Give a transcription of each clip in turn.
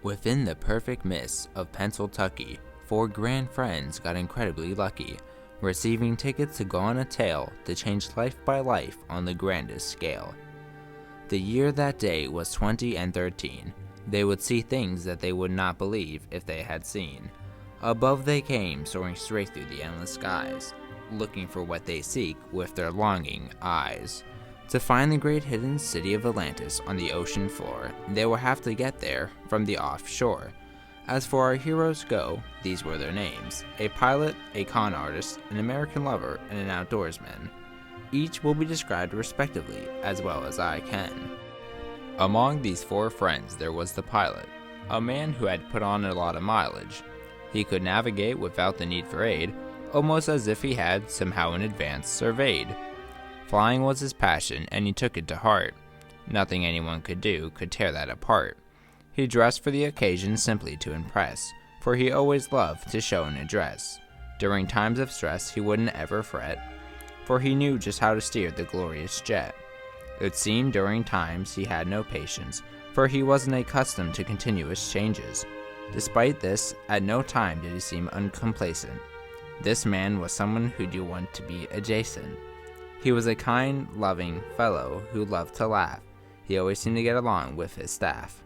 Within the perfect mist of Pennsyltucky, four grand friends got incredibly lucky, receiving tickets to go on a tale to change life by life on the grandest scale. The year that day was 2013. They would see things that they would not believe if they had seen. Above they came, soaring straight through the endless skies, looking for what they seek with their longing eyes. To find the great hidden city of Atlantis on the ocean floor, they will have to get there from the offshore. As for our heroes go, these were their names: a pilot, a con artist, an American lover, and an outdoorsman. Each will be described respectively, as well as I can. Among these four friends there was the pilot, a man who had put on a lot of mileage. He could navigate without the need for aid, almost as if he had somehow in advance surveyed. Flying was his passion, and he took it to heart. Nothing anyone could do could tear that apart. He dressed for the occasion simply to impress, for he always loved to show and address. During times of stress he wouldn't ever fret, for he knew just how to steer the glorious jet. It seemed during times he had no patience, for he wasn't accustomed to continuous changes. Despite this, at no time did he seem uncomplacent. This man was someone who you want to be adjacent. He was a kind, loving fellow who loved to laugh. He always seemed to get along with his staff.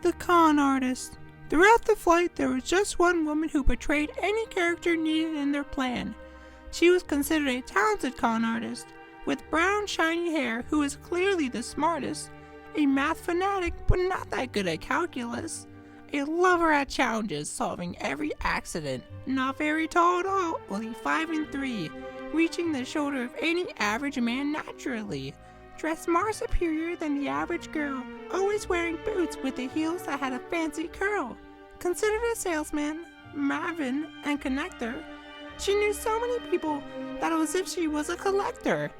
The con artist. Throughout the flight, there was just one woman who portrayed any character needed in their plan. She was considered a talented con artist, with brown, shiny hair, who was clearly the smartest, a math fanatic, but not that good at calculus, a lover at challenges, solving every accident, not very tall at all, only 5'3", reaching the shoulder of any average man naturally, dressed more superior than the average girl, always wearing boots with the heels that had a fancy curl, considered a salesman, maven, and connector. She knew so many people that it was as if she was a collector,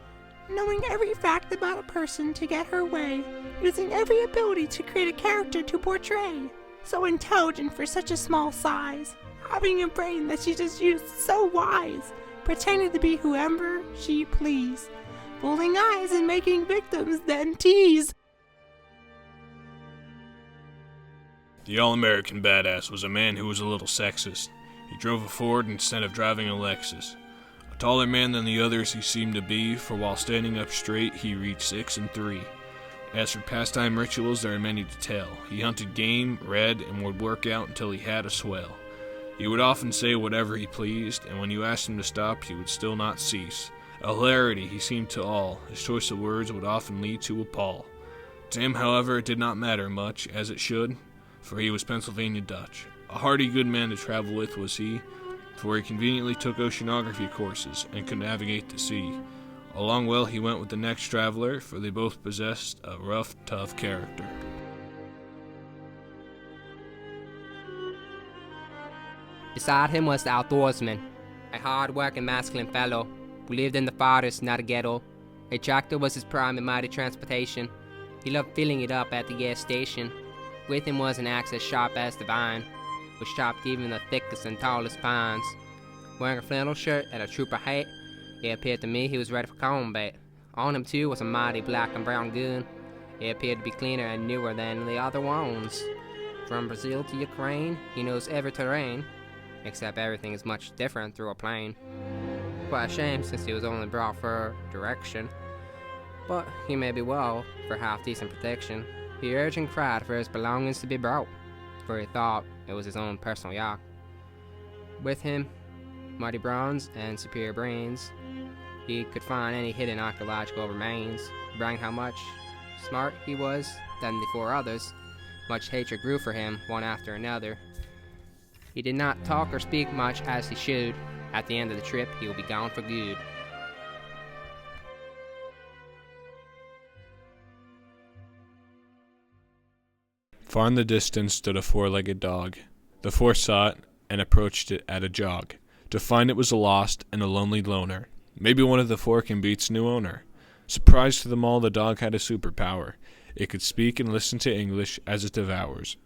knowing every fact about a person to get her way, using every ability to create a character to portray. So intelligent for such a small size, having a brain that she just used so wise, pretending to be whoever she pleased, rolling eyes and making victims then tease. The all-American badass was a man who was a little sexist. He drove a Ford instead of driving a Lexus. A taller man than the others he seemed to be, for while standing up straight he reached 6 and 3. As for pastime rituals, there are many to tell. He hunted game, read, and would work out until he had a swell. He would often say whatever he pleased, and when you asked him to stop, he would still not cease. A hilarity he seemed to all. His choice of words would often lead to appall. To him, however, it did not matter much, as it should, for he was Pennsylvania Dutch. A hearty good man to travel with was he, for he conveniently took oceanography courses and could navigate the sea. Along well he went with the next traveler, for they both possessed a rough, tough character. Beside him was the outdoorsman, a hard-working masculine fellow who lived in the forest, not a ghetto. A tractor was his prime and mighty transportation. He loved filling it up at the gas station. With him was an axe as sharp as the vine, which chopped even the thickest and tallest pines. Wearing a flannel shirt and a trooper hat, it appeared to me he was ready for combat. On him, too, was a mighty black and brown gun. It appeared to be cleaner and newer than the other ones. From Brazil to Ukraine, he knows every terrain, except everything is much different through a plane. Quite a shame, since he was only brought for direction. But he may be well for half-decent protection. He urged and cried for his belongings to be brought, for he thought it was his own personal yacht. With him, mighty bronze and superior brains, he could find any hidden archaeological remains, bragging how much smart he was than the four others. Much hatred grew for him, one after another. He did not talk or speak much as he should. At the end of the trip, he will be gone for good. Far in the distance stood a four-legged dog. The four saw it and approached it at a jog, to find it was lost and a lonely loner. Maybe one of the four can beat its new owner. Surprised to them all, the dog had a superpower. It could speak and listen to English as it devours.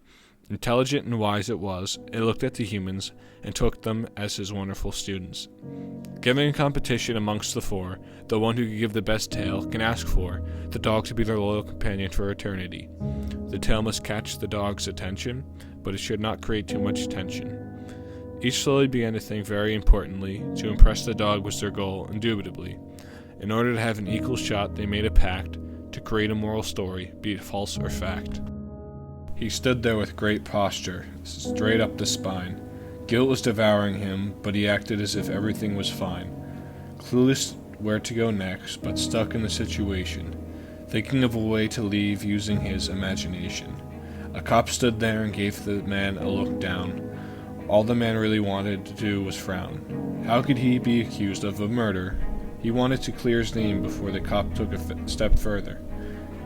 Intelligent and wise it was. It looked at the humans and took them as his wonderful students. Given a competition amongst the four, the one who can give the best tale can ask for the dog to be their loyal companion for eternity. The tale must catch the dog's attention, but it should not create too much tension. Each slowly began to think very importantly. To impress the dog was their goal, indubitably. In order to have an equal shot, they made a pact to create a moral story, be it false or fact. He stood there with great posture, straight up the spine. Guilt was devouring him, but he acted as if everything was fine. Clueless where to go next, but stuck in the situation, thinking of a way to leave using his imagination. A cop stood there and gave the man a look down. All the man really wanted to do was frown. How could he be accused of a murder? He wanted to clear his name before the cop took a step further,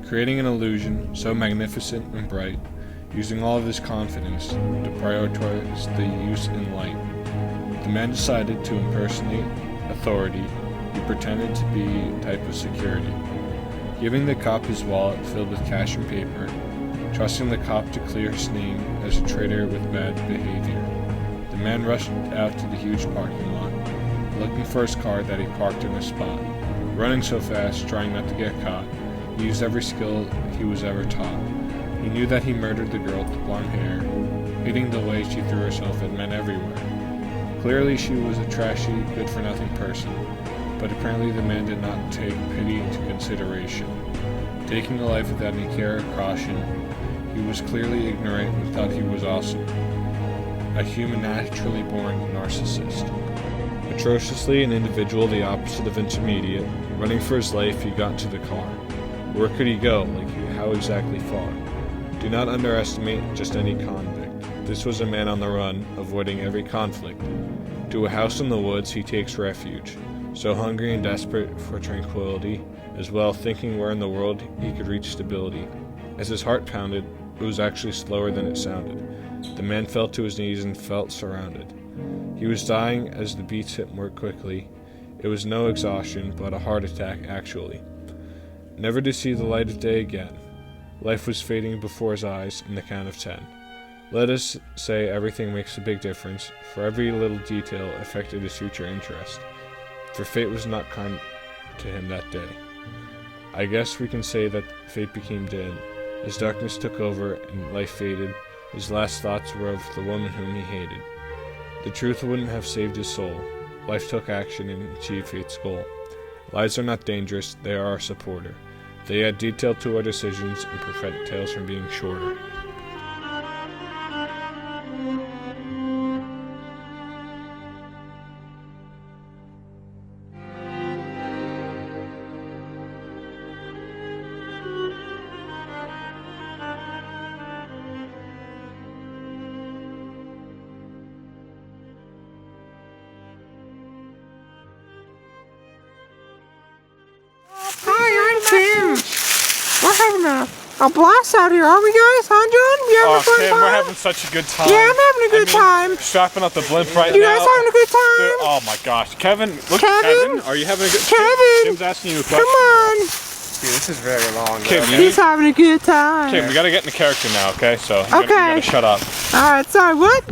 creating an illusion so magnificent and bright, using all of his confidence to prioritize the use in light. The man decided to impersonate authority. He pretended to be a type of security, giving the cop his wallet filled with cash and paper, trusting the cop to clear his name as a traitor with bad behavior. The man rushed out to the huge parking lot, looking for his car that he parked in a spot. Running so fast, trying not to get caught, he used every skill he was ever taught. He knew that he murdered the girl with the blonde hair, hating the way she threw herself at men everywhere. Clearly she was a trashy, good-for-nothing person, but apparently the man did not take pity into consideration. Taking a life without any care or caution, he was clearly ignorant and thought he was awesome. A human naturally born narcissist. Atrociously an individual the opposite of intermediate, running for his life, he got to the car. Where could he go? How exactly far? Do not underestimate just any convict. This was a man on the run, avoiding every conflict. To a house in the woods he takes refuge, so hungry and desperate for tranquility, as well thinking where in the world he could reach stability. As his heart pounded, it was actually slower than it sounded. The man fell to his knees and felt surrounded. He was dying as the beats hit more quickly. It was no exhaustion, but a heart attack actually. Never to see the light of day again. Life was fading before his eyes in the count of 10. Let us say everything makes a big difference, for every little detail affected his future interest. For fate was not kind to him that day. I guess we can say that fate became dead. As darkness took over and life faded, his last thoughts were of the woman whom he hated. The truth wouldn't have saved his soul. Life took action and achieved fate's goal. Lies are not dangerous, they are our supporter. They add detail to our decisions and prevent tales from being shorter. Hi, I'm Tim. We're having a blast out here, aren't we guys? Huh, John? You having a fun Tim, time? we're having such a good time. Yeah, I'm having a good time. Strapping up the blimp right You now. guys having a good time? Oh my gosh. Kevin, look Kevin? Kevin, are you having a good Kevin? Tim's asking you a question. Come on. Dude, this is very long. Kim, He's having a good time. Kim, we gotta get in the character now, okay? So you Okay. gotta shut up. Alright, sorry, what?